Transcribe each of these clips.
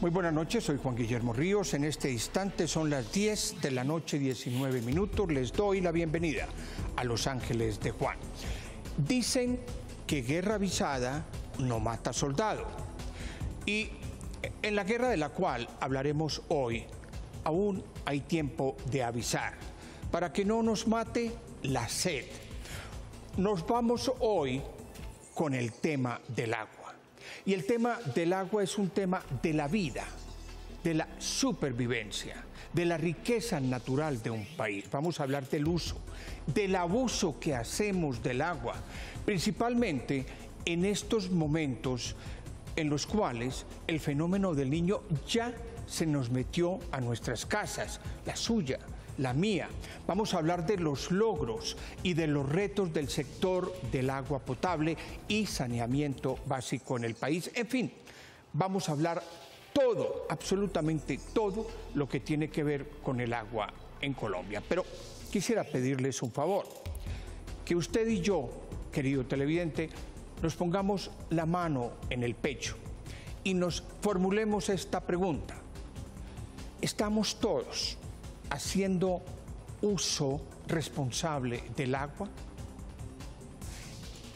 Muy buenas noches, soy Juan Guillermo Ríos. En este instante son las 10 de la noche, 19 minutos. Les doy la bienvenida a Los Ángeles de Juan. Dicen que guerra avisada no mata soldado. Y en la guerra de la cual hablaremos hoy, aún hay tiempo de avisar, para que no nos mate la sed. Nos vamos hoy con el tema del agua. Y el tema del agua es un tema de la vida, de la supervivencia, de la riqueza natural de un país. Vamos a hablar del uso, del abuso que hacemos del agua, principalmente en estos momentos en los cuales el fenómeno del Niño ya se nos metió a nuestras casas, la suya, la mía. Vamos a hablar de los logros y de los retos del sector del agua potable y saneamiento básico en el país. En fin, vamos a hablar todo, absolutamente todo lo que tiene que ver con el agua en Colombia. Pero quisiera pedirles un favor, que usted y yo, querido televidente, nos pongamos la mano en el pecho y nos formulemos esta pregunta. ¿Estamos todos haciendo uso responsable del agua?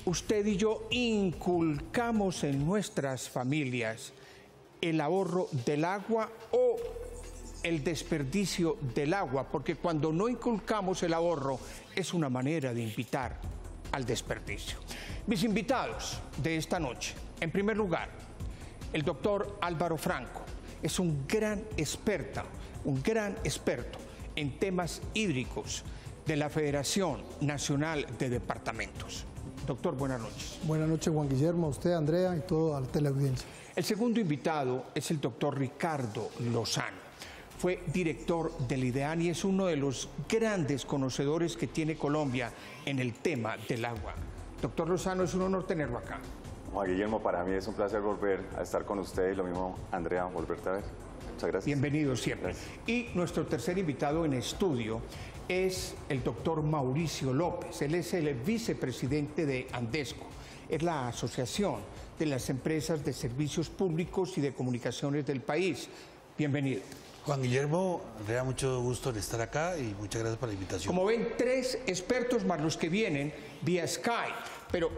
Usted y yo inculcamos en nuestras familias el ahorro del agua o el desperdicio del agua, porque cuando no inculcamos el ahorro es una manera de invitar al desperdicio. Mis invitados de esta noche, en primer lugar, el doctor Álvaro Franco, es un gran experto en temas hídricos de la Federación Nacional de Departamentos. Doctor, buenas noches. Buenas noches, Juan Guillermo, a usted, Andrea, y toda la teleaudiencia. El segundo invitado es el doctor Ricardo Lozano. Fue director del IDEAN y es uno de los grandes conocedores que tiene Colombia en el tema del agua. Doctor Lozano, es un honor tenerlo acá. Juan Guillermo, para mí es un placer volver a estar con usted y lo mismo, Andrea, volverte a ver. Muchas gracias. Bienvenido siempre. Gracias. Y nuestro tercer invitado en estudio es el doctor Mauricio López. Él es el vicepresidente de Andesco. Es la Asociación de las Empresas de Servicios Públicos y de Comunicaciones del país. Bienvenido. Juan Guillermo, Andrea, mucho gusto en estar acá y muchas gracias por la invitación. Como ven, 3 expertos más los que vienen vía Skype, pero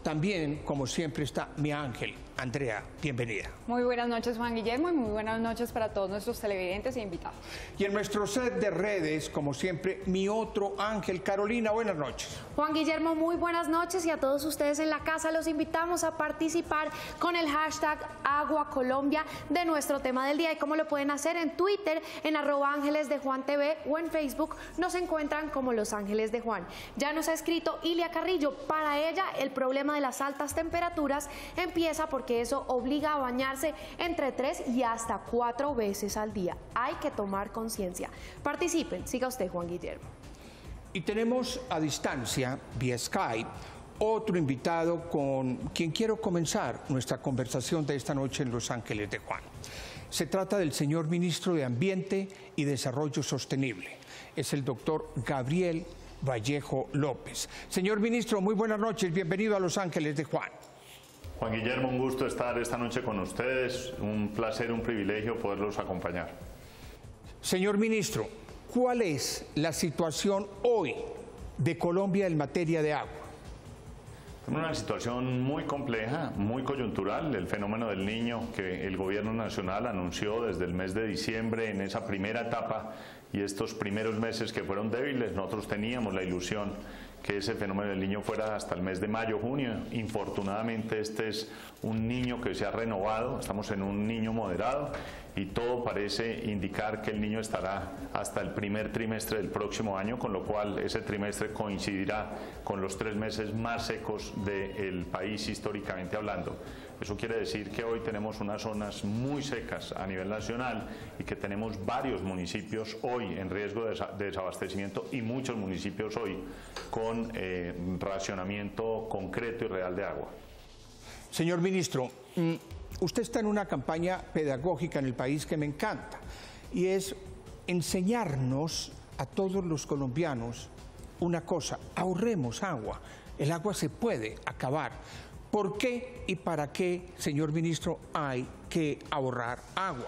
también, como siempre, está mi ángel, Andrea. Bienvenida. Muy buenas noches, Juan Guillermo, y muy buenas noches para todos nuestros televidentes e invitados. Y en nuestro set de redes, como siempre, mi otro ángel, Carolina. Buenas noches. Juan Guillermo, muy buenas noches, y a todos ustedes en la casa los invitamos a participar con el hashtag #AguaColombia de nuestro tema del día. ¿Y cómo lo pueden hacer? En Twitter, en @AngelesDeJuanTV, o en Facebook nos encuentran como Los Ángeles de Juan. Ya nos ha escrito Ilia Carrillo. Para ella, el problema de las altas temperaturas empieza porque eso obliga a bañarse entre 3 y hasta 4 veces al día. Hay que tomar conciencia. Participen. Siga usted, Juan Guillermo. Y tenemos a distancia, vía Skype, otro invitado con quien quiero comenzar nuestra conversación de esta noche en Los Ángeles de Juan. Se trata del señor ministro de Ambiente y Desarrollo Sostenible. Es el doctor Gabriel Vallejo López. Señor ministro, muy buenas noches. Bienvenido a Los Ángeles de Juan. Juan Guillermo, un gusto estar esta noche con ustedes. Un placer, un privilegio poderlos acompañar. Señor ministro, ¿cuál es la situación hoy de Colombia en materia de agua? Tenemos una situación muy compleja, muy coyuntural, el fenómeno del Niño que el gobierno nacional anunció desde el mes de diciembre en esa primera etapa, y estos primeros meses que fueron débiles. Nosotros teníamos la ilusión que ese fenómeno del Niño fuera hasta el mes de mayo, junio. Infortunadamente este es un Niño que se ha renovado, estamos en un Niño moderado y todo parece indicar que el Niño estará hasta el primer trimestre del próximo año, con lo cual ese trimestre coincidirá con los 3 meses más secos del país históricamente hablando. Eso quiere decir que hoy tenemos unas zonas muy secas a nivel nacional y que tenemos varios municipios hoy en riesgo de desabastecimiento y muchos municipios hoy con racionamiento concreto y real de agua. Señor ministro, usted está en una campaña pedagógica en el país que me encanta, y es enseñarnos a todos los colombianos una cosa: ahorremos agua. El agua se puede acabar. ¿Por qué y para qué, señor ministro, hay que ahorrar agua?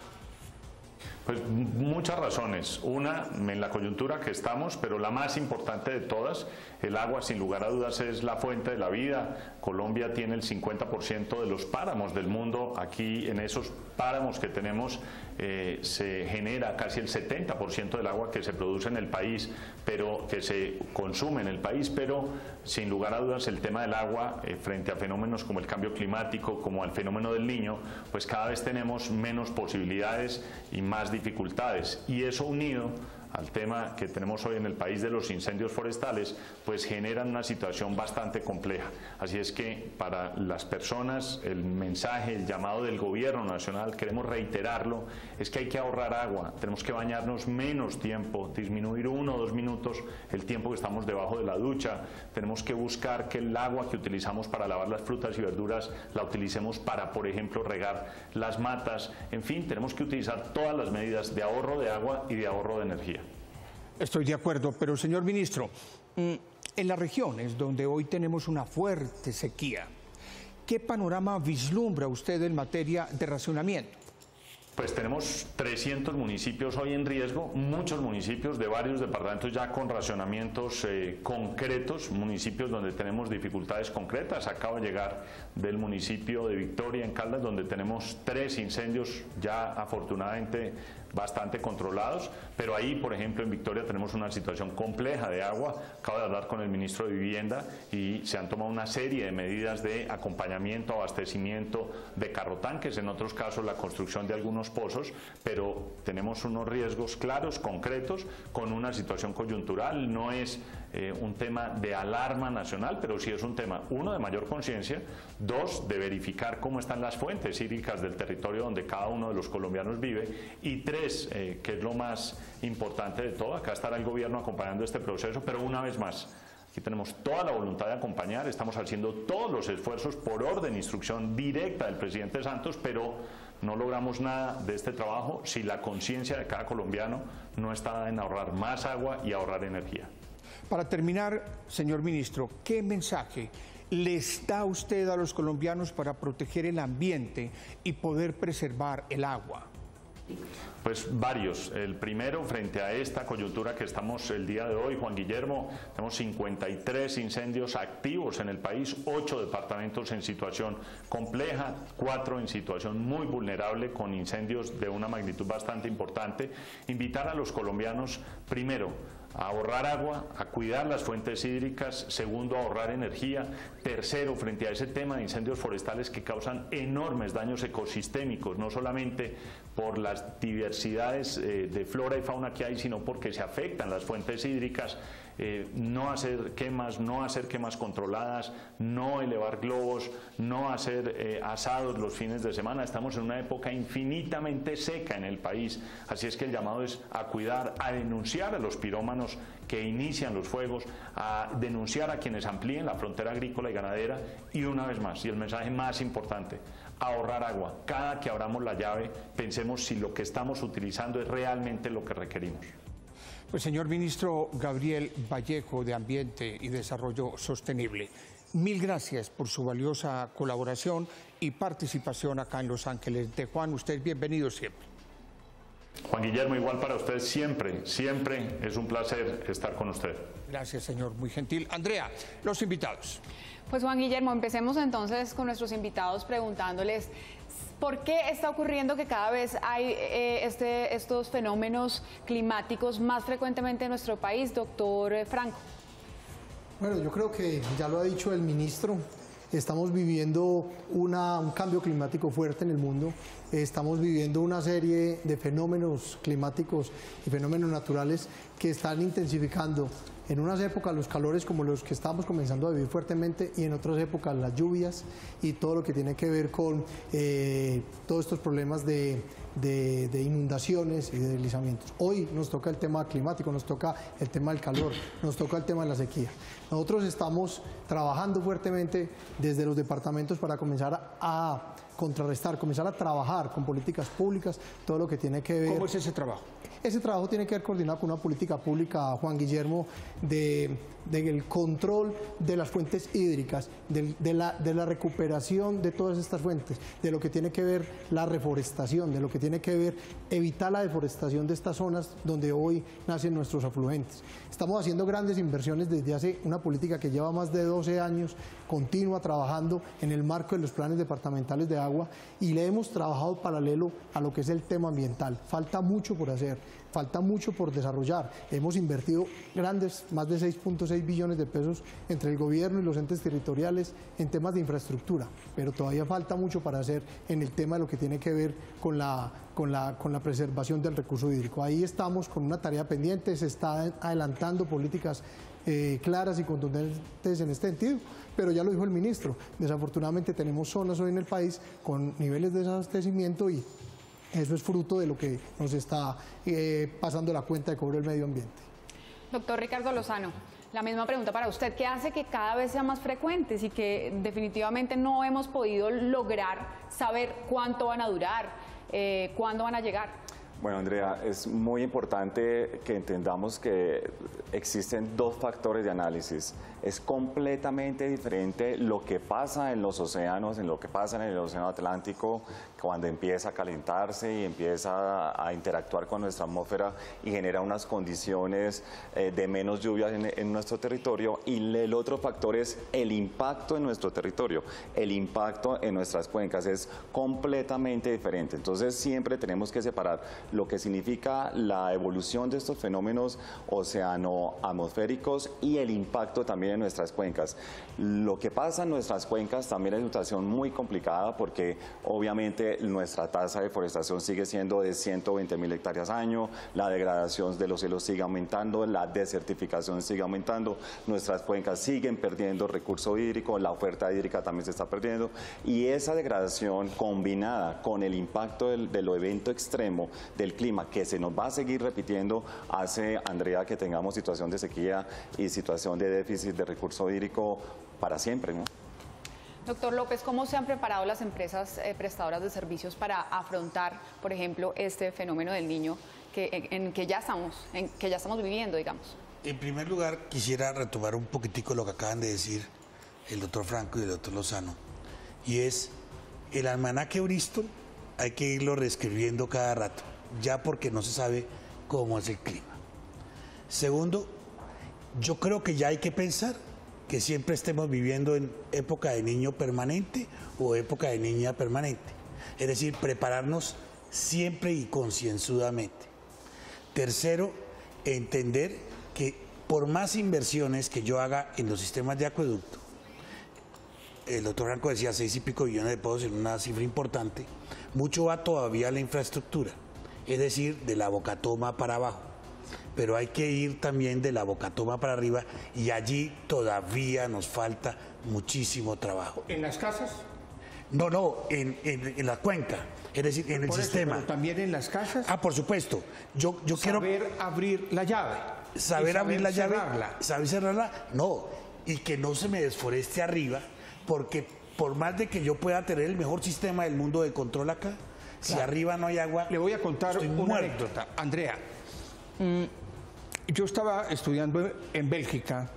Pues muchas razones. Una, en la coyuntura que estamos, pero la más importante de todas, el agua sin lugar a dudas es la fuente de la vida. Colombia tiene el 50% de los páramos del mundo. Aquí en esos páramos que tenemos se genera casi el 70% del agua que se produce en el país, pero que se consume en el país, pero sin lugar a dudas el tema del agua frente a fenómenos como el cambio climático, como al fenómeno del Niño, pues cada vez tenemos menos posibilidades y más dificultades, y eso unido al tema que tenemos hoy en el país de los incendios forestales, pues generan una situación bastante compleja. Así es que para las personas el mensaje, el llamado del gobierno nacional, queremos reiterarlo, es que hay que ahorrar agua, tenemos que bañarnos menos tiempo, disminuir 1 o 2 minutos el tiempo que estamos debajo de la ducha, tenemos que buscar que el agua que utilizamos para lavar las frutas y verduras la utilicemos para, por ejemplo, regar las matas, en fin, tenemos que utilizar todas las medidas de ahorro de agua y de ahorro de energía. Estoy de acuerdo, pero señor ministro, en las regiones donde hoy tenemos una fuerte sequía, ¿qué panorama vislumbra usted en materia de racionamiento? Pues tenemos 300 municipios hoy en riesgo, muchos municipios de varios departamentos ya con racionamientos concretos, municipios donde tenemos dificultades concretas. Acabo de llegar del municipio de Victoria, en Caldas, donde tenemos 3 incendios ya afortunadamente bastante controlados, pero ahí, por ejemplo, en Victoria tenemos una situación compleja de agua. Acabo de hablar con el ministro de Vivienda y se han tomado una serie de medidas de acompañamiento, abastecimiento de carrotanques, en otros casos la construcción de algunos pozos, pero tenemos unos riesgos claros, concretos, con una situación coyuntural. No es un tema de alarma nacional, pero sí es un tema, 1, de mayor conciencia, 2, de verificar cómo están las fuentes hídricas del territorio donde cada uno de los colombianos vive, y 3, que es lo más importante de todo, acá estará el gobierno acompañando este proceso, pero una vez más, aquí tenemos toda la voluntad de acompañar, estamos haciendo todos los esfuerzos por orden e instrucción directa del presidente Santos, pero no logramos nada de este trabajo si la conciencia de cada colombiano no está en ahorrar más agua y ahorrar energía. Para terminar, señor ministro, ¿qué mensaje les da usted a los colombianos para proteger el ambiente y poder preservar el agua? Pues varios. El primero, frente a esta coyuntura que estamos el día de hoy, Juan Guillermo, tenemos 53 incendios activos en el país, 8 departamentos en situación compleja, 4 en situación muy vulnerable con incendios de una magnitud bastante importante. Invitar a los colombianos, primero, a ahorrar agua, a cuidar las fuentes hídricas, segundo, a ahorrar energía, tercero, frente a ese tema de incendios forestales que causan enormes daños ecosistémicos, no solamente por las diversidades de flora y fauna que hay, sino porque se afectan las fuentes hídricas, no hacer quemas controladas, no elevar globos, no hacer asados los fines de semana. Estamos en una época infinitamente seca en el país, así es que el llamado es a cuidar, a denunciar a los pirómanos que inician los fuegos, a denunciar a quienes amplíen la frontera agrícola y ganadera, y una vez más, y el mensaje más importante, ahorrar agua. Cada que abramos la llave, pensemos si lo que estamos utilizando es realmente lo que requerimos. Pues señor ministro Gabriel Vallejo, de Ambiente y Desarrollo Sostenible, mil gracias por su valiosa colaboración y participación acá en Los Ángeles de Juan. Usted es bienvenido siempre. Juan Guillermo, igual para usted siempre, siempre es un placer estar con usted. Gracias, señor, muy gentil. Andrea, los invitados. Pues Juan Guillermo, empecemos entonces con nuestros invitados preguntándoles ¿por qué está ocurriendo que cada vez hay estos fenómenos climáticos más frecuentemente en nuestro país, doctor Franco? Bueno, yo creo que ya lo ha dicho el ministro, estamos viviendo un cambio climático fuerte en el mundo, estamos viviendo una serie de fenómenos climáticos y fenómenos naturales que están intensificando. En unas épocas los calores como los que estamos comenzando a vivir fuertemente y en otras épocas las lluvias y todo lo que tiene que ver con todos estos problemas de de inundaciones y de deslizamientos. Hoy nos toca el tema climático, nos toca el tema del calor, nos toca el tema de la sequía. Nosotros estamos trabajando fuertemente desde los departamentos para comenzar a contrarrestar, comenzar a trabajar con políticas públicas, todo lo que tiene que ver... ¿Cómo es ese trabajo? Ese trabajo tiene que ver coordinado con una política pública, Juan Guillermo, del control de las fuentes hídricas, de la recuperación de todas estas fuentes, de lo que tiene que ver la reforestación, de lo que tiene que ver evitar la deforestación de estas zonas donde hoy nacen nuestros afluentes. Estamos haciendo grandes inversiones desde hace una política que lleva más de 12 años, continua trabajando en el marco de los planes departamentales de agua y le hemos trabajado paralelo a lo que es el tema ambiental. Falta mucho por hacer. Falta mucho por desarrollar. Hemos invertido grandes, más de 6.6 billones de pesos entre el gobierno y los entes territoriales en temas de infraestructura, pero todavía falta mucho para hacer en el tema de lo que tiene que ver con la preservación del recurso hídrico. Ahí estamos con una tarea pendiente, se están adelantando políticas claras y contundentes en este sentido, pero ya lo dijo el ministro, desafortunadamente tenemos zonas hoy en el país con niveles de desabastecimiento y eso es fruto de lo que nos está pasando la cuenta de cobro del medio ambiente. Doctor Ricardo Lozano, la misma pregunta para usted. ¿Qué hace que cada vez sean más frecuentes y que definitivamente no hemos podido lograr saber cuánto van a durar, cuándo van a llegar? Bueno, Andrea, es muy importante que entendamos que existen dos factores de análisis. Es completamente diferente lo que pasa en los océanos, en lo que pasa en el océano Atlántico, cuando empieza a calentarse y empieza a interactuar con nuestra atmósfera y genera unas condiciones de menos lluvias en nuestro territorio. Y el otro factor es el impacto en nuestro territorio, el impacto en nuestras cuencas es completamente diferente. Entonces siempre tenemos que separar lo que significa la evolución de estos fenómenos oceano-atmosféricos y el impacto también en nuestras cuencas. Lo que pasa en nuestras cuencas también es una situación muy complicada porque obviamente nuestra tasa de deforestación sigue siendo de 120.000 hectáreas año, la degradación de los cielos sigue aumentando, la desertificación sigue aumentando, nuestras cuencas siguen perdiendo recurso hídrico, la oferta hídrica también se está perdiendo y esa degradación combinada con el impacto de lo evento extremo del clima que se nos va a seguir repitiendo hace, Andrea, que tengamos situación de sequía y situación de déficit de recurso hídrico para siempre, ¿no? Doctor López, ¿cómo se han preparado las empresas prestadoras de servicios para afrontar, por ejemplo, este fenómeno del Niño en que ya estamos viviendo, digamos? En primer lugar, quisiera retomar un poquitico lo que acaban de decir el doctor Franco y el doctor Lozano, y es el almanaque Bristol hay que irlo reescribiendo cada rato, ya porque no se sabe cómo es el clima. Segundo, yo creo que ya hay que pensar que siempre estemos viviendo en época de niño permanente o época de niña permanente. Es decir, prepararnos siempre y concienzudamente. Tercero, entender que por más inversiones que yo haga en los sistemas de acueducto, el doctor Franco decía 6 y pico billones de pesos en una cifra importante, mucho va todavía a la infraestructura, es decir, de la Bocatoma para abajo. Pero hay que ir también de la Bocatoma para arriba y allí todavía nos falta muchísimo trabajo. ¿En las casas? No, en la cuenca, es decir, en el sistema. ¿Pero también en las casas? Ah, por supuesto. Yo quiero saber abrir la llave. Saber abrir la llave, cerrarla. saber cerrarla, no, y que no se me desforeste arriba, porque por más de que yo pueda tener el mejor sistema del mundo de control acá, si arriba no hay agua, le voy a contar estoy una muerto. anécdota. Andrea, yo estaba estudiando en Bélgica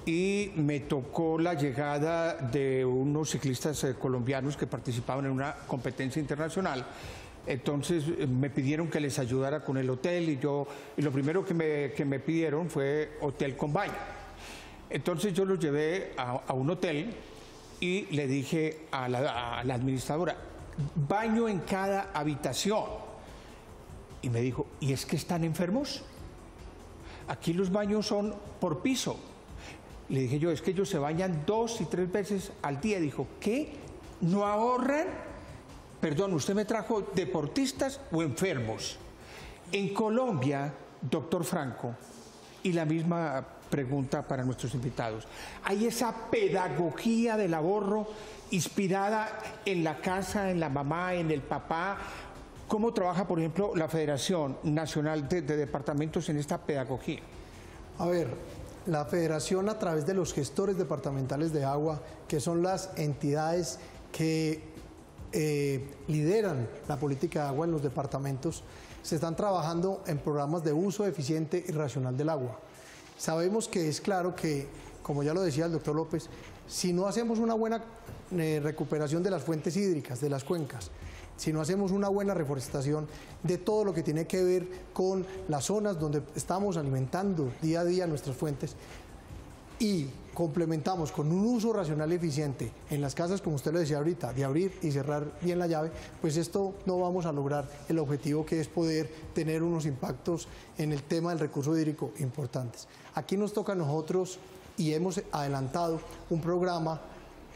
y me tocó la llegada de unos ciclistas colombianos que participaban en una competencia internacional. Entonces me pidieron que les ayudara con el hotel y lo primero que me pidieron fue hotel con baño. Entonces yo los llevé a un hotel y le dije a la administradora, baño en cada habitación. Y me dijo, ¿y es que están enfermos? Aquí los baños son por piso. Le dije yo, es que ellos se bañan 2 y 3 veces al día. Dijo, ¿qué? ¿No ahorran? Perdón, ¿usted me trajo deportistas o enfermos? En Colombia, doctor Franco, y la misma pregunta para nuestros invitados, hay esa pedagogía del ahorro inspirada en la casa, en la mamá, en el papá, ¿Cómo trabaja, por ejemplo, la Federación Nacional de Departamentos en esta pedagogía? A ver, la Federación, a través de los gestores departamentales de agua, que son las entidades que lideran la política de agua en los departamentos, se están trabajando en programas de uso eficiente y racional del agua. Sabemos que es claro que, como ya lo decía el doctor López, si no hacemos una buena recuperación de las fuentes hídricas, de las cuencas, si no hacemos una buena reforestación de todo lo que tiene que ver con las zonas donde estamos alimentando día a día nuestras fuentes, y complementamos con un uso racional y eficiente en las casas, como usted lo decía ahorita, de abrir y cerrar bien la llave, pues esto no vamos a lograr el objetivo, que es poder tener unos impactos en el tema del recurso hídrico importantes. Aquí nos toca a nosotros, y hemos adelantado un programa,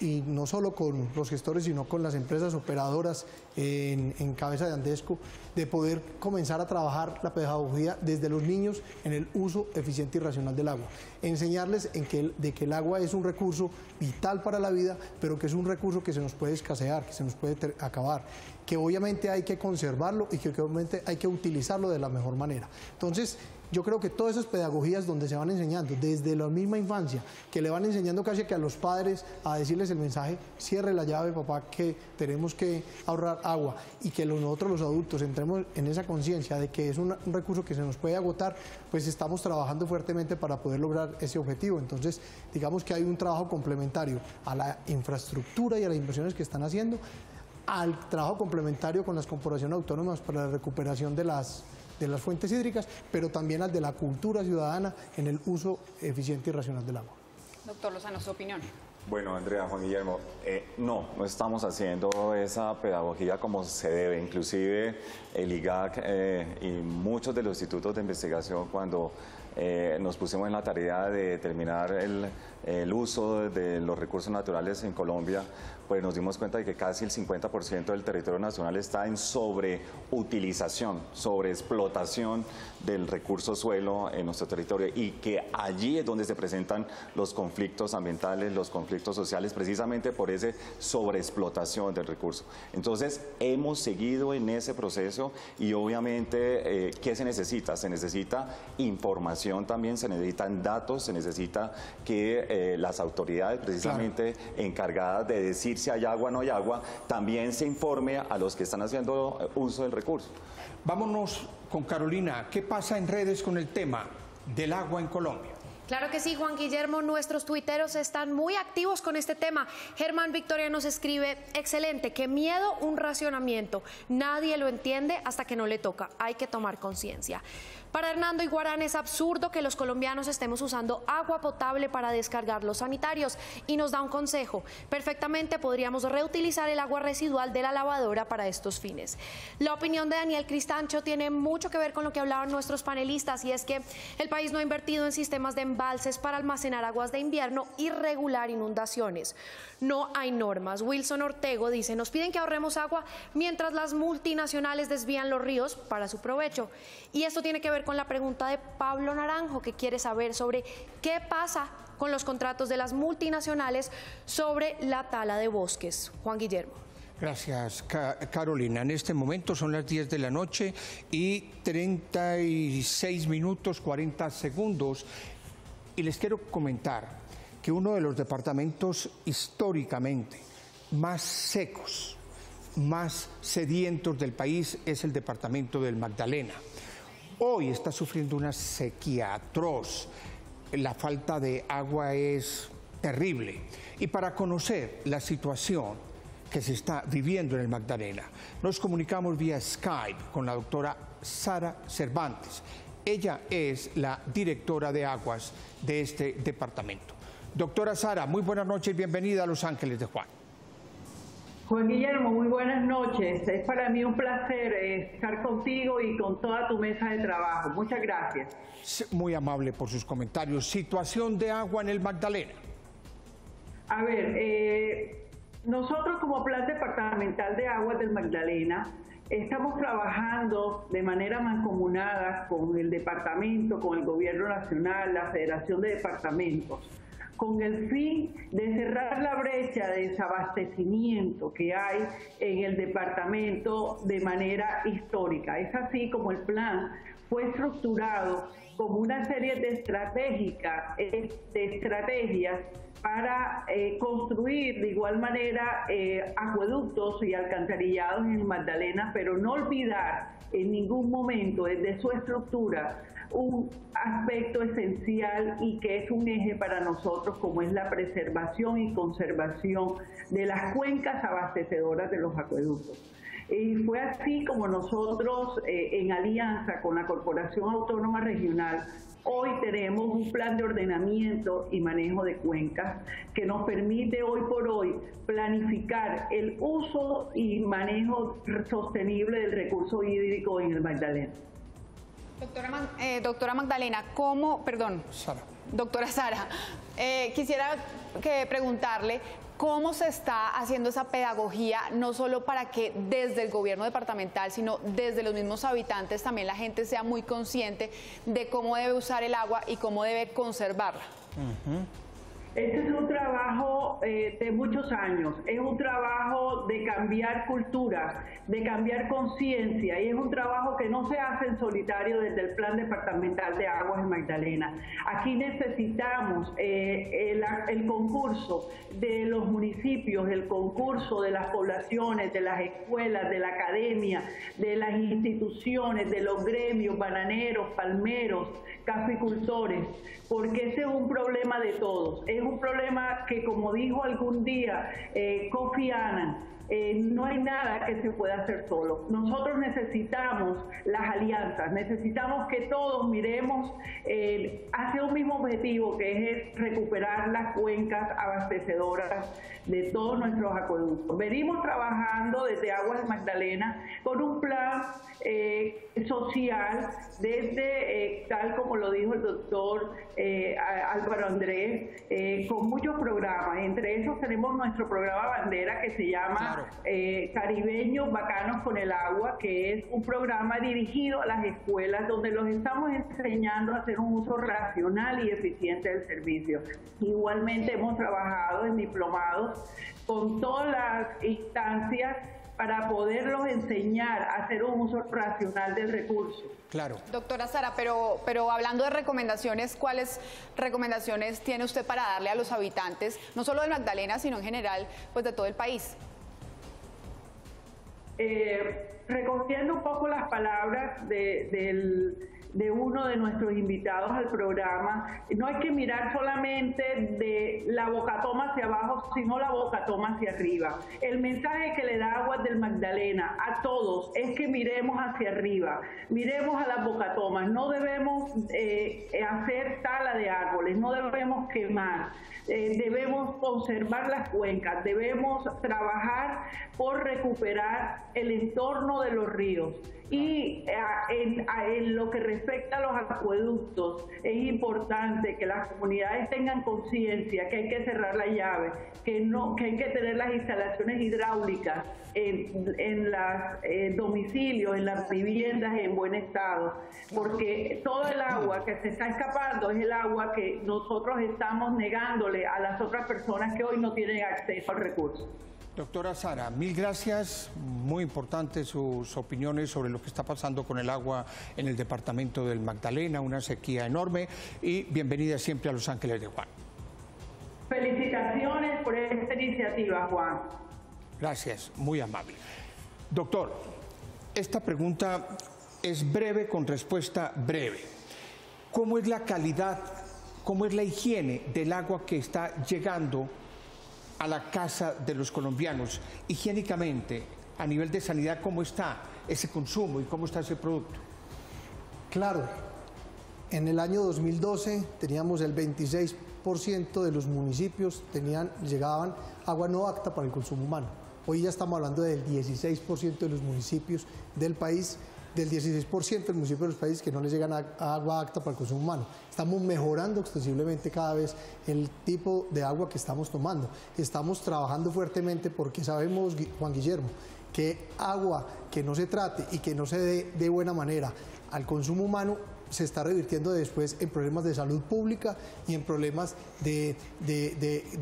y no solo con los gestores, sino con las empresas operadoras en cabeza de Andesco, de poder comenzar a trabajar la pedagogía desde los niños en el uso eficiente y racional del agua. Enseñarles de que el agua es un recurso vital para la vida, pero que es un recurso que se nos puede escasear, que se nos puede acabar, que obviamente hay que conservarlo y que obviamente hay que utilizarlo de la mejor manera. Entonces, yo creo que todas esas pedagogías donde se van enseñando desde la misma infancia, que le van enseñando casi que a los padres a decirles el mensaje: cierre la llave, papá, que tenemos que ahorrar agua, y que nosotros los adultos entremos en esa conciencia de que es un recurso que se nos puede agotar, pues estamos trabajando fuertemente para poder lograr ese objetivo. Entonces, digamos que hay un trabajo complementario a la infraestructura y a las inversiones que están haciendo, al trabajo complementario con las corporaciones autónomas para la recuperación de las fuentes hídricas, pero también al de la cultura ciudadana en el uso eficiente y racional del agua. Doctor Lozano, su opinión. Bueno, Andrea, Juan Guillermo, no estamos haciendo esa pedagogía como se debe. Inclusive el IGAC y muchos de los institutos de investigación, cuando nos pusimos en la tarea de determinar el uso de los recursos naturales en Colombia, pues nos dimos cuenta de que casi el 50% del territorio nacional está en sobreutilización, sobreexplotación del recurso suelo en nuestro territorio, y que allí es donde se presentan los conflictos ambientales, los conflictos sociales, precisamente por esa sobreexplotación del recurso. Entonces, hemos seguido en ese proceso, y obviamente, ¿qué se necesita? Se necesita información también, se necesitan datos, se necesita que las autoridades precisamente encargadas de decir si hay agua o no hay agua, también se informe a los que están haciendo uso del recurso. Vámonos con Carolina. ¿Qué pasa en redes con el tema del agua en Colombia? Claro que sí, Juan Guillermo, nuestros tuiteros están muy activos con este tema. Germán Victoria nos escribe: excelente, qué miedo un racionamiento, nadie lo entiende hasta que no le toca, hay que tomar conciencia. Para Hernando Iguarán, es absurdo que los colombianos estemos usando agua potable para descargar los sanitarios, y nos da un consejo: perfectamente podríamos reutilizar el agua residual de la lavadora para estos fines. La opinión de Daniel Cristancho tiene mucho que ver con lo que hablaban nuestros panelistas, y es que el país no ha invertido en sistemas de embalses para almacenar aguas de invierno y regular inundaciones. No hay normas. Wilson Ortego dice: nos piden que ahorremos agua mientras las multinacionales desvían los ríos para su provecho. Y esto tiene que ver con la pregunta de Pablo Naranjo, que quiere saber sobre qué pasa con los contratos de las multinacionales sobre la tala de bosques. Juan Guillermo. Gracias, Carolina. En este momento son las 10 de la noche y 36 minutos 40 segundos. Y les quiero comentar que uno de los departamentos históricamente más secos, más sedientos del país es el departamento del Magdalena. Hoy está sufriendo una sequía atroz. La falta de agua es terrible. Y para conocer la situación que se está viviendo en el Magdalena, nos comunicamos vía Skype con la doctora Sara Cervantes. Ella es la directora de aguas de este departamento. Doctora Sara, muy buenas noches y bienvenida a Los Ángeles de Juan. Juan Guillermo, muy buenas noches. Es para mí un placer estar contigo y con toda tu mesa de trabajo. Muchas gracias. Muy amable por sus comentarios. Situación de agua en el Magdalena. A ver, nosotros como Plan Departamental de Aguas del Magdalena estamos trabajando de manera mancomunada con el departamento, con el Gobierno Nacional, la Federación de Departamentos, con el fin de cerrar la brecha de desabastecimiento que hay en el departamento de manera histórica. Es así como el plan fue estructurado como una serie de estrategias para construir de igual manera acueductos y alcantarillados en Magdalena, pero no olvidar en ningún momento desde su estructura un aspecto esencial y que es un eje para nosotros, como es la preservación y conservación de las cuencas abastecedoras de los acueductos. Y fue así como nosotros, en alianza con la Corporación Autónoma Regional, hoy tenemos un plan de ordenamiento y manejo de cuencas que nos permite hoy por hoy planificar el uso y manejo sostenible del recurso hídrico en el Magdalena. Doctora Magdalena, doctora Sara, quisiera preguntarle cómo se está haciendo esa pedagogía, no solo para que desde el gobierno departamental, sino desde los mismos habitantes también la gente sea muy consciente de cómo debe usar el agua y cómo debe conservarla. Este es un trabajo de muchos años, es un trabajo de cambiar cultura, de cambiar conciencia, y es un trabajo que no se hace en solitario desde el Plan Departamental de Aguas de Magdalena. Aquí necesitamos el concurso de los municipios, el concurso de las poblaciones, de las escuelas, de la academia, de las instituciones, de los gremios, bananeros, palmeros, caficultores, porque ese es un problema de todos. Es un problema que, como dijo algún día Kofi Annan, no hay nada que se pueda hacer solo. Nosotros necesitamos las alianzas, necesitamos que todos miremos hacia un mismo objetivo, que es recuperar las cuencas abastecedoras de todos nuestros acueductos. Venimos trabajando desde Aguas de Magdalena con un plan social, desde, tal como lo dijo el doctor Álvaro Andrés, con muchos programas. Entre esos tenemos nuestro programa bandera que se llama Caribeños Bacanos con el Agua, que es un programa dirigido a las escuelas donde los estamos enseñando a hacer un uso racional y eficiente del servicio. Igualmente hemos trabajado en diplomados con todas las instancias para poderlos enseñar a hacer un uso racional del recurso. Claro. Doctora Sara, pero hablando de recomendaciones, ¿cuáles recomendaciones tiene usted para darle a los habitantes, no solo de Magdalena, sino en general, pues de todo el país? Recogiendo un poco las palabras de uno de nuestros invitados al programa, no hay que mirar solamente de la bocatoma hacia abajo, sino la bocatoma hacia arriba. El mensaje que le da Aguas del Magdalena a todos es que miremos hacia arriba, miremos a las bocatomas, no debemos hacer tala de árboles, no debemos quemar, debemos conservar las cuencas, debemos trabajar por recuperar el entorno de los ríos. Y en lo que respecta a los acueductos, es importante que las comunidades tengan conciencia que hay que cerrar la llave, que hay que tener las instalaciones hidráulicas en los domicilios, en las viviendas en buen estado, porque todo el agua que se está escapando es el agua que nosotros estamos negándole a las otras personas que hoy no tienen acceso al recurso. Doctora Sara, mil gracias. Muy importantes sus opiniones sobre lo que está pasando con el agua en el departamento del Magdalena, una sequía enorme, y bienvenida siempre a Los Ángeles de Juan. Felicitaciones por esta iniciativa, Juan. Gracias, muy amable. Doctor, esta pregunta es breve con respuesta breve. ¿Cómo es la calidad, cómo es la higiene del agua que está llegando a la casa de los colombianos? Higiénicamente, a nivel de sanidad, ¿cómo está ese consumo y cómo está ese producto? Claro, en el año 2012 teníamos el 26% de los municipios llegaban agua no apta para el consumo humano. Hoy ya estamos hablando del 16% de los municipios del país, del 16% del municipio del país que no les llegan agua apta para el consumo humano. Estamos mejorando extensivamente cada vez el tipo de agua que estamos tomando. Estamos trabajando fuertemente porque sabemos, Juan Guillermo, que agua que no se trate y que no se dé de buena manera al consumo humano se está revirtiendo después en problemas de salud pública y en problemas de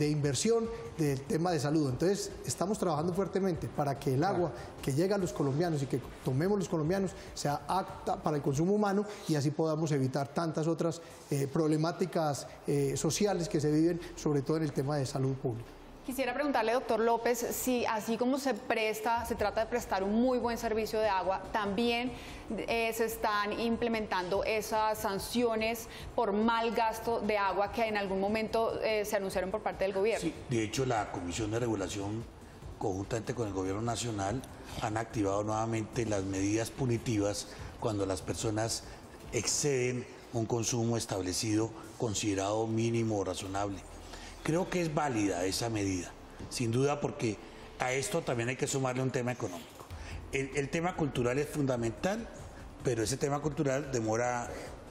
inversión del tema de salud. Entonces, estamos trabajando fuertemente para que el agua que llega a los colombianos y que tomemos los colombianos sea apta para el consumo humano y así podamos evitar tantas otras problemáticas sociales que se viven, sobre todo en el tema de salud pública. Quisiera preguntarle, doctor López, si así como se trata de prestar un muy buen servicio de agua, también se están implementando esas sanciones por mal gasto de agua que en algún momento se anunciaron por parte del gobierno. Sí, de hecho la Comisión de Regulación, conjuntamente con el Gobierno Nacional, han activado nuevamente las medidas punitivas cuando las personas exceden un consumo establecido considerado mínimo o razonable. Creo que es válida esa medida, sin duda, porque a esto también hay que sumarle un tema económico. El tema cultural es fundamental, pero ese tema cultural demora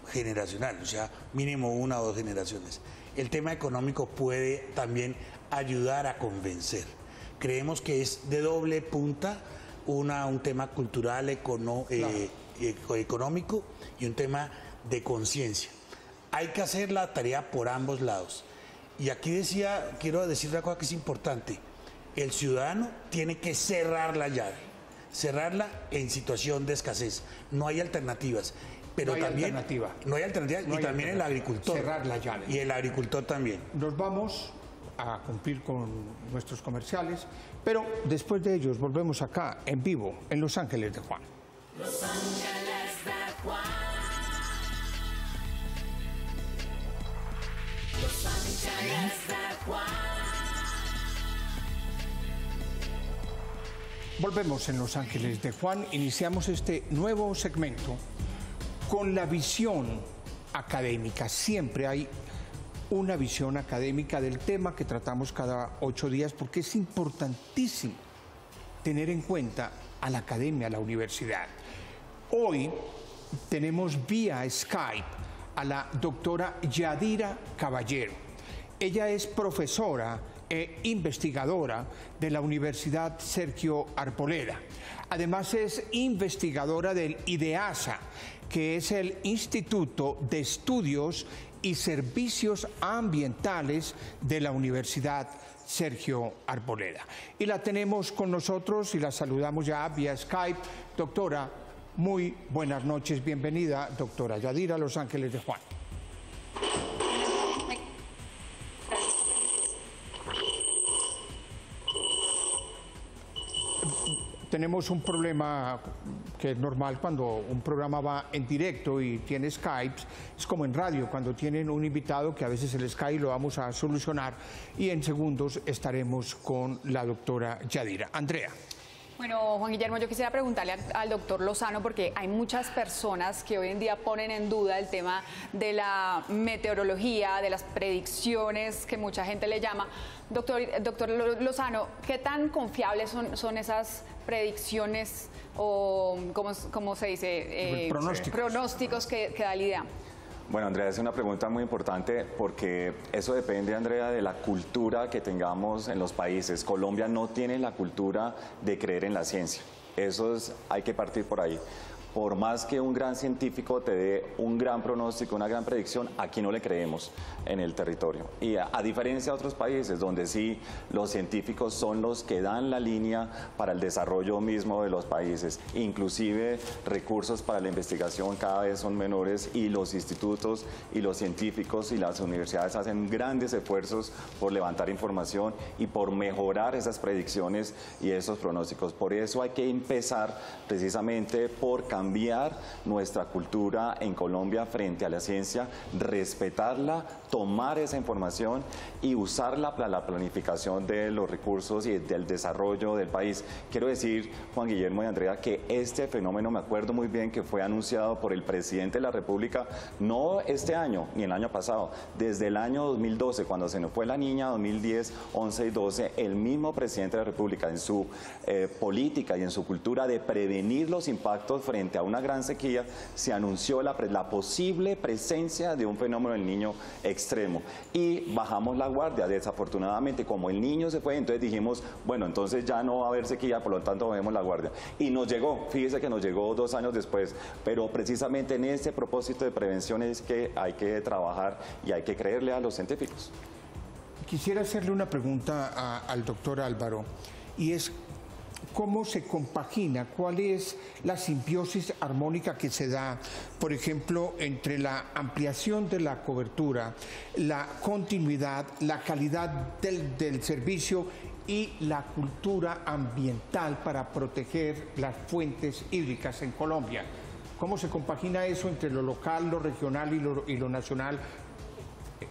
generacional, o sea, mínimo 1 o 2 generaciones. El tema económico puede también ayudar a convencer. Creemos que es de doble punta, un tema cultural, económico y un tema de conciencia. Hay que hacer la tarea por ambos lados. Y aquí quiero decir una cosa que es importante. El ciudadano tiene que cerrar la llave, cerrarla en situación de escasez. No hay alternativas. Pero no hay alternativa. No hay alternativa. No hay también alternativa. El agricultor. Cerrar la llave. Y el agricultor también. Nos vamos a cumplir con nuestros comerciales, pero después de ellos volvemos acá en vivo en Los Ángeles de Juan. Los Ángeles de Juan. Los Ángeles de Juan. Volvemos en Los Ángeles de Juan. Iniciamos este nuevo segmento con la visión académica. Siempre hay una visión académica del tema que tratamos cada 8 días, porque es importantísimo tener en cuenta a la academia, a la universidad. Hoy tenemos vía Skype a la doctora Yadira Caballero. Ella es profesora e investigadora de la Universidad Sergio Arboleda. Además es investigadora del IDEASA, que es el Instituto de Estudios y Servicios Ambientales de la Universidad Sergio Arboleda. Y la tenemos con nosotros y la saludamos ya vía Skype. Doctora, muy buenas noches, bienvenida, doctora Yadira, Los Ángeles de Juan. Tenemos un problema que es normal cuando un programa va en directo y tiene Skype, es como en radio, cuando tienen un invitado que a veces el Skype lo vamos a solucionar y en segundos estaremos con la doctora Yadira. Andrea. Bueno, Juan Guillermo, yo quisiera preguntarle al doctor Lozano, porque hay muchas personas que hoy en día ponen en duda el tema de la meteorología, de las predicciones, que mucha gente le llama. Doctor Lozano, ¿qué tan confiables son esas predicciones o, ¿cómo se dice? Pronósticos que da el IDEA? Bueno, Andrea, es una pregunta muy importante porque eso depende, Andrea, de la cultura que tengamos en los países. Colombia no tiene la cultura de creer en la ciencia. Hay que partir por ahí. Por más que un gran científico te dé un gran pronóstico, una gran predicción, aquí no le creemos en el territorio. Y a diferencia de otros países donde sí los científicos son los que dan la línea para el desarrollo mismo de los países, inclusive recursos para la investigación cada vez son menores y los institutos y los científicos y las universidades hacen grandes esfuerzos por levantar información y por mejorar esas predicciones y esos pronósticos. Por eso hay que empezar precisamente por cambiar nuestra cultura en Colombia frente a la ciencia, respetarla, tomar esa información y usarla para la planificación de los recursos y del desarrollo del país. Quiero decir, Juan Guillermo y Andrea, que este fenómeno, me acuerdo muy bien que fue anunciado por el presidente de la República, no este año ni el año pasado, desde el año 2012, cuando se nos fue la niña, 2010, 11 y 12, el mismo presidente de la República en su política y en su cultura de prevenir los impactos frente frente a una gran sequía, se anunció la posible presencia de un fenómeno del Niño extremo y bajamos la guardia. Desafortunadamente, como el Niño se fue, entonces dijimos, bueno, entonces ya no va a haber sequía, por lo tanto bajemos la guardia. Y nos llegó, fíjese que nos llegó 2 años después, pero precisamente en este propósito de prevención es que hay que trabajar y hay que creerle a los científicos. Quisiera hacerle una pregunta al doctor Álvaro, y es cómo se compagina, cuál es la simbiosis armónica que se da, por ejemplo, entre la ampliación de la cobertura, la continuidad, la calidad del servicio y la cultura ambiental para proteger las fuentes hídricas en Colombia. ¿Cómo se compagina eso entre lo local, lo regional y lo nacional,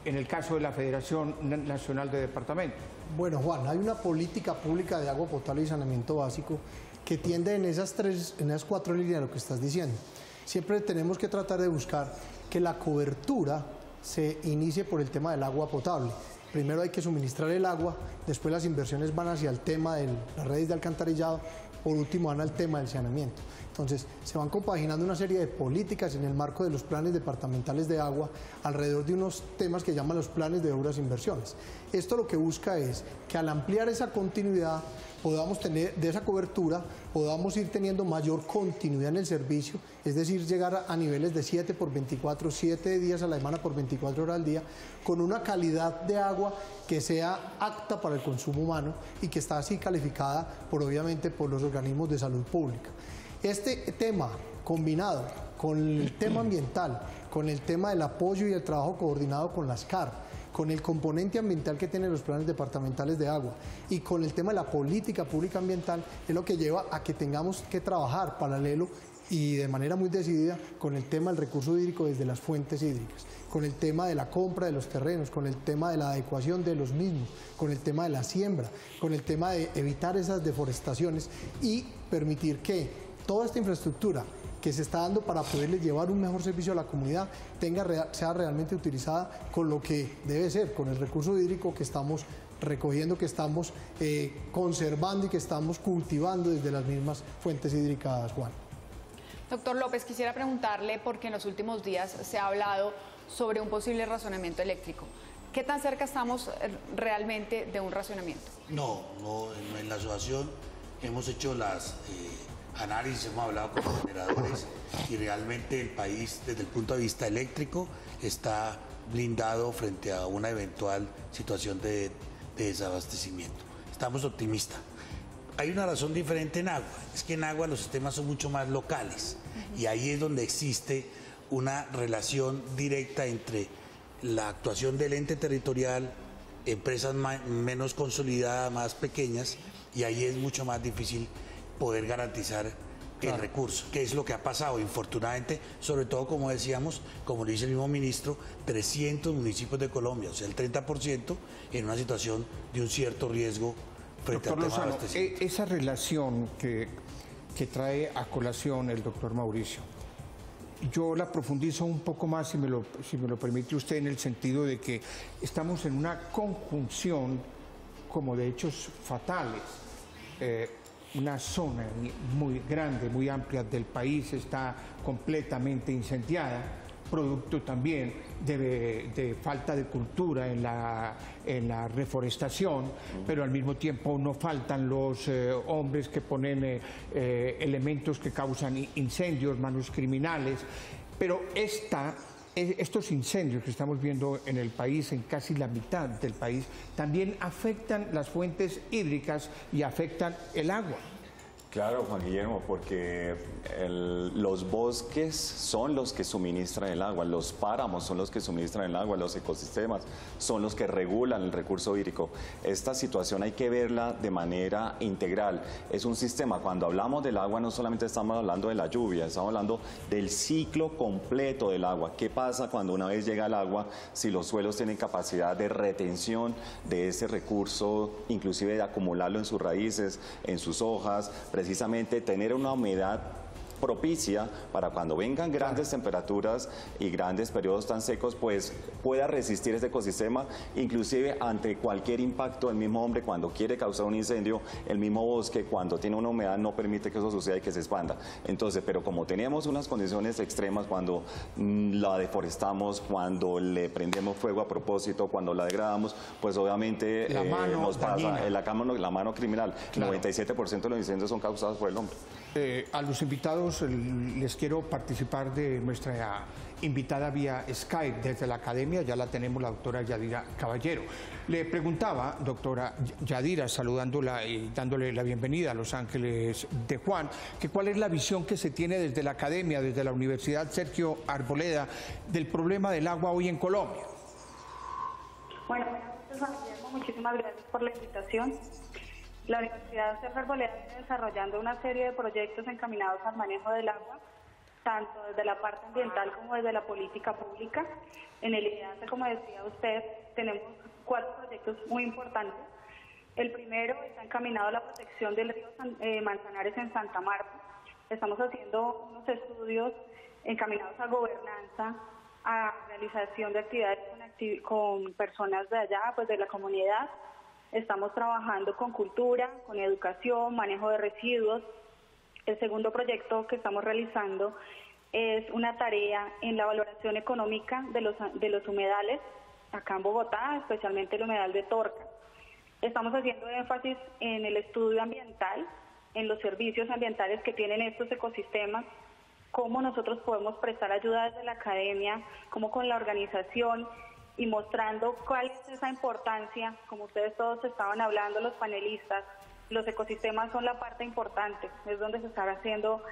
en el caso de la Federación Nacional de Departamentos? Bueno, Juan, hay una política pública de agua potable y saneamiento básico que tiende en esas 4 líneas, lo que estás diciendo. Siempre tenemos que tratar de buscar que la cobertura se inicie por el tema del agua potable. Primero hay que suministrar el agua, después las inversiones van hacia el tema de las redes de alcantarillado, por último van al tema del saneamiento. Entonces, se van compaginando una serie de políticas en el marco de los planes departamentales de agua alrededor de unos temas que llaman los planes de obras e inversiones. Esto lo que busca es que al ampliar esa continuidad, podamos tener de esa cobertura, podamos ir teniendo mayor continuidad en el servicio, es decir, llegar a niveles de 7 por 24, 7 días a la semana por 24 horas al día, con una calidad de agua que sea apta para el consumo humano y que está así calificada obviamente por los organismos de salud pública. Este tema combinado con el tema ambiental, con el tema del apoyo y el trabajo coordinado con las CAR, con el componente ambiental que tienen los planes departamentales de agua y con el tema de la política pública ambiental, es lo que lleva a que tengamos que trabajar paralelo y de manera muy decidida con el tema del recurso hídrico desde las fuentes hídricas, con el tema de la compra de los terrenos, con el tema de la adecuación de los mismos, con el tema de la siembra, con el tema de evitar esas deforestaciones y permitir que toda esta infraestructura que se está dando para poderle llevar un mejor servicio a la comunidad sea realmente utilizada con lo que debe ser, con el recurso hídrico que estamos recogiendo, que estamos conservando y que estamos cultivando desde las mismas fuentes hídricas, Juan. Doctor López, quisiera preguntarle, porque en los últimos días se ha hablado sobre un posible racionamiento eléctrico. ¿Qué tan cerca estamos realmente de un racionamiento? No, en la asociación hemos hecho las análisis, hemos hablado con los generadores y realmente el país desde el punto de vista eléctrico está blindado frente a una eventual situación de desabastecimiento. Estamos optimistas. Hay una razón diferente en agua, es que en agua los sistemas son mucho más locales y ahí es donde existe una relación directa entre la actuación del ente territorial, empresas menos consolidadas, más pequeñas, y ahí es mucho más difícil poder garantizar el recurso, que es lo que ha pasado, infortunadamente, sobre todo, como decíamos, como lo dice el mismo ministro, 300 municipios de Colombia, o sea, el 30% en una situación de un cierto riesgo frente al tema de abastecimiento. Esa relación que trae a colación el doctor Mauricio, yo la profundizo un poco más, si me lo permite usted, en el sentido de que estamos en una conjunción como de hechos fatales. Una zona muy grande, muy amplia del país está completamente incendiada, producto también de falta de cultura en la reforestación, pero al mismo tiempo no faltan los hombres que ponen elementos que causan incendios, manos criminales, pero estos incendios que estamos viendo en el país, en casi la mitad del país, también afectan las fuentes hídricas y afectan el agua. Claro, Juan Guillermo, porque los bosques son los que suministran el agua, los páramos son los que suministran el agua, los ecosistemas son los que regulan el recurso hídrico. Esta situación hay que verla de manera integral. Es un sistema. Cuando hablamos del agua no solamente estamos hablando de la lluvia, estamos hablando del ciclo completo del agua. ¿Qué pasa cuando una vez llega el agua, si los suelos tienen capacidad de retención de ese recurso, inclusive de acumularlo en sus raíces, en sus hojas? Precisamente tener una humedad propicia para cuando vengan grandes temperaturas y grandes periodos tan secos, pues pueda resistir este ecosistema, inclusive ante cualquier impacto del mismo hombre cuando quiere causar un incendio, el mismo bosque cuando tiene una humedad no permite que eso suceda y que se expanda. Entonces, pero como tenemos unas condiciones extremas cuando la deforestamos, cuando le prendemos fuego a propósito, cuando la degradamos, pues obviamente la mano nos pasa dañina. la mano criminal. Claro. 97% de los incendios son causados por el hombre. A los invitados les quiero participar de nuestra invitada vía Skype desde la academia, ya la tenemos, la doctora Yadira Caballero. Le preguntaba, doctora Yadira, saludándola y dándole la bienvenida a Los Ángeles de Juan, que cuál es la visión que se tiene desde la academia, desde la Universidad Sergio Arboleda, del problema del agua hoy en Colombia. Bueno, muchísimas gracias por la invitación. La Universidad Sergio Arboleda viene desarrollando una serie de proyectos encaminados al manejo del agua, tanto desde la parte ambiental como desde la política pública. En el IDEASA, como decía usted, tenemos 4 proyectos muy importantes. El primero está encaminado a la protección del río Manzanares en Santa Marta. Estamos haciendo unos estudios encaminados a gobernanza, a realización de actividades con personas de allá, pues de la comunidad. Estamos trabajando con cultura, con educación, manejo de residuos. El segundo proyecto que estamos realizando es una tarea en la valoración económica de los humedales, acá en Bogotá, especialmente el humedal de Torca. Estamos haciendo énfasis en el estudio ambiental, en los servicios ambientales que tienen estos ecosistemas, cómo nosotros podemos prestar ayuda desde la academia, cómo con la organización, y mostrando cuál es esa importancia, como ustedes todos estaban hablando, los panelistas. Los ecosistemas son la parte importante, es donde se está haciendo,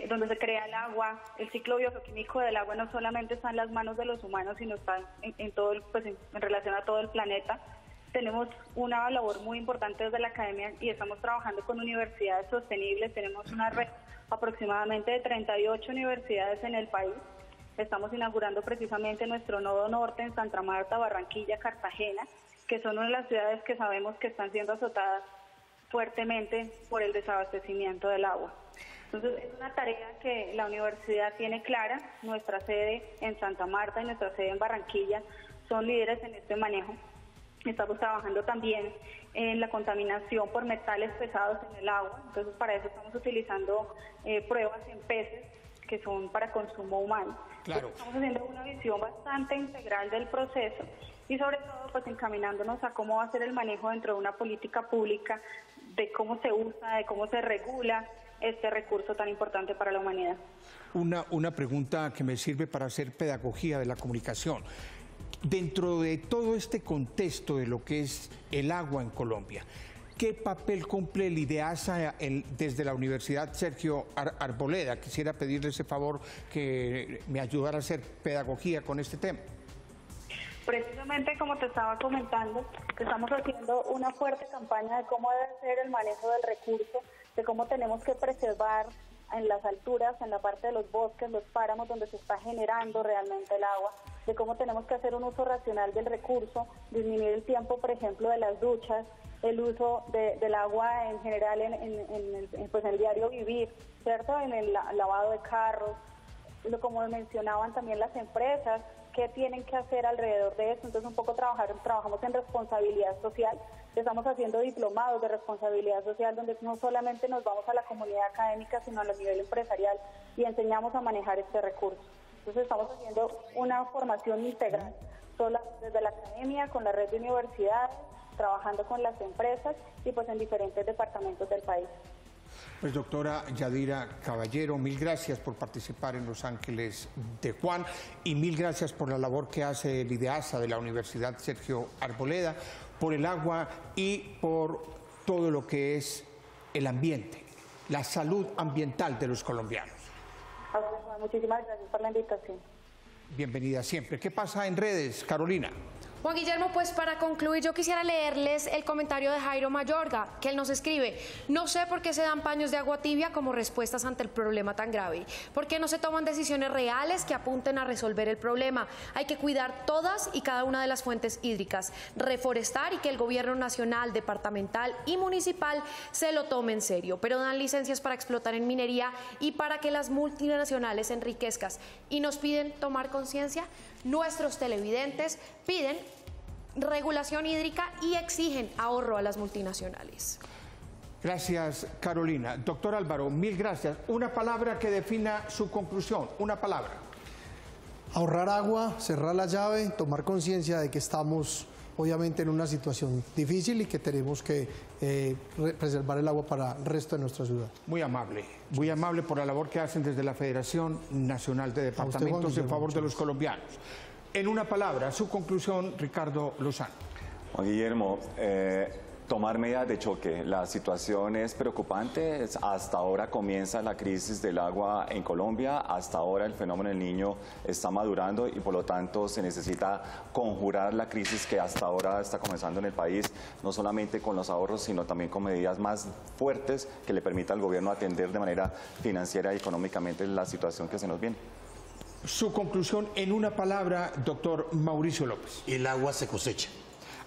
donde se crea el agua. El ciclo biogeoquímico del agua no solamente está en las manos de los humanos, sino está en todo en relación a todo el planeta. Tenemos una labor muy importante desde la academia y estamos trabajando con universidades sostenibles. Tenemos una red aproximadamente de 38 universidades en el país. Estamos inaugurando precisamente nuestro nodo norte en Santa Marta, Barranquilla, Cartagena, que son una de las ciudades que sabemos que están siendo azotadas fuertemente por el desabastecimiento del agua. Entonces, es una tarea que la universidad tiene clara. Nuestra sede en Santa Marta y nuestra sede en Barranquilla son líderes en este manejo. Estamos trabajando también en la contaminación por metales pesados en el agua. Entonces, para eso estamos utilizando pruebas en peces que son para consumo humano. Claro. Estamos haciendo una visión bastante integral del proceso y sobre todo pues encaminándonos a cómo va a ser el manejo dentro de una política pública, de cómo se usa, de cómo se regula este recurso tan importante para la humanidad. Una pregunta que me sirve para hacer pedagogía de la comunicación. Dentro de todo este contexto de lo que es el agua en Colombia, ¿qué papel cumple el IDEASA desde la Universidad Sergio Arboleda? Quisiera pedirle ese favor que me ayudara a hacer pedagogía con este tema. Precisamente como te estaba comentando, estamos haciendo una fuerte campaña de cómo debe ser el manejo del recurso, de cómo tenemos que preservar en las alturas, en la parte de los bosques, los páramos donde se está generando realmente el agua, de cómo tenemos que hacer un uso racional del recurso, disminuir el tiempo, por ejemplo, de las duchas, el uso del agua en general en el diario vivir, ¿cierto? En el lavado de carros, como mencionaban también las empresas, qué tienen que hacer alrededor de eso. Entonces un poco trabajamos en responsabilidad social, estamos haciendo diplomados de responsabilidad social donde no solamente nos vamos a la comunidad académica sino a nivel empresarial y enseñamos a manejar este recurso. Entonces estamos haciendo una formación integral, desde la academia, con la red de universidades, trabajando con las empresas y pues en diferentes departamentos del país. Pues doctora Yadira Caballero, mil gracias por participar en Los Ángeles de Juan y mil gracias por la labor que hace el IDEASA de la Universidad Sergio Arboleda, por el agua y por todo lo que es el ambiente, la salud ambiental de los colombianos. Muchísimas gracias por la invitación. Bienvenida siempre. ¿Qué pasa en redes, Carolina? Juan Guillermo, pues para concluir yo quisiera leerles el comentario de Jairo Mayorga, que él nos escribe: no sé por qué se dan paños de agua tibia como respuestas ante el problema tan grave, por qué no se toman decisiones reales que apunten a resolver el problema. Hay que cuidar todas y cada una de las fuentes hídricas, reforestar y que el gobierno nacional, departamental y municipal se lo tome en serio, pero dan licencias para explotar en minería y para que las multinacionales se enriquezcan. Y nos piden tomar conciencia. Nuestros televidentes piden regulación hídrica y exigen ahorro a las multinacionales. Gracias, Carolina. Doctor Álvaro, mil gracias. Una palabra que defina su conclusión, una palabra. Ahorrar agua, cerrar la llave, tomar conciencia de que estamos obviamente en una situación difícil y que tenemos que preservar el agua para el resto de nuestra ciudad. Muy amable por la labor que hacen desde la Federación Nacional de Departamentos en favor de los colombianos. En una palabra, su conclusión, Ricardo Lozano. Juan Guillermo, tomar medidas de choque. La situación es preocupante. Hasta ahora comienza la crisis del agua en Colombia. Hasta ahora el fenómeno del Niño está madurando y por lo tanto se necesita conjurar la crisis que hasta ahora está comenzando en el país, no solamente con los ahorros, sino también con medidas más fuertes que le permita al gobierno atender de manera financiera y económicamente la situación que se nos viene. Su conclusión en una palabra, doctor Mauricio López. El agua se cosecha.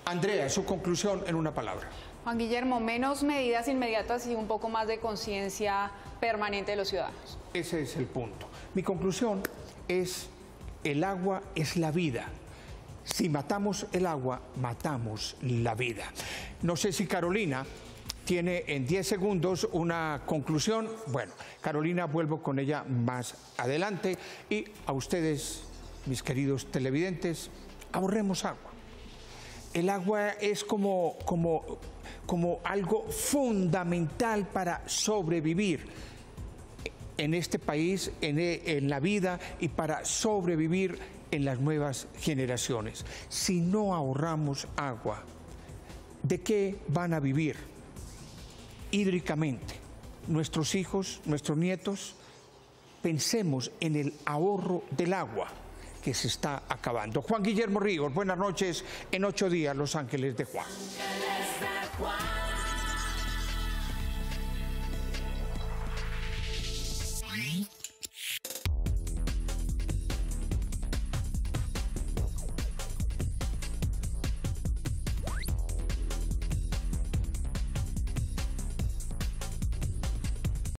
Andrea, su conclusión en una palabra. Juan Guillermo, menos medidas inmediatas y un poco más de conciencia permanente de los ciudadanos. Ese es el punto. Mi conclusión es: el agua es la vida. Si matamos el agua, matamos la vida. No sé si Carolina tiene en 10 segundos una conclusión. Bueno, Carolina, vuelvo con ella más adelante. Y a ustedes, mis queridos televidentes, ahorremos agua. El agua es como algo fundamental para sobrevivir en este país, en la vida y para sobrevivir en las nuevas generaciones. Si no ahorramos agua, ¿de qué van a vivir hídricamente nuestros hijos, nuestros nietos? Pensemos en el ahorro del agua que se está acabando. Juan Guillermo Ríos, buenas noches. En 8 días, Los Ángeles de Juan.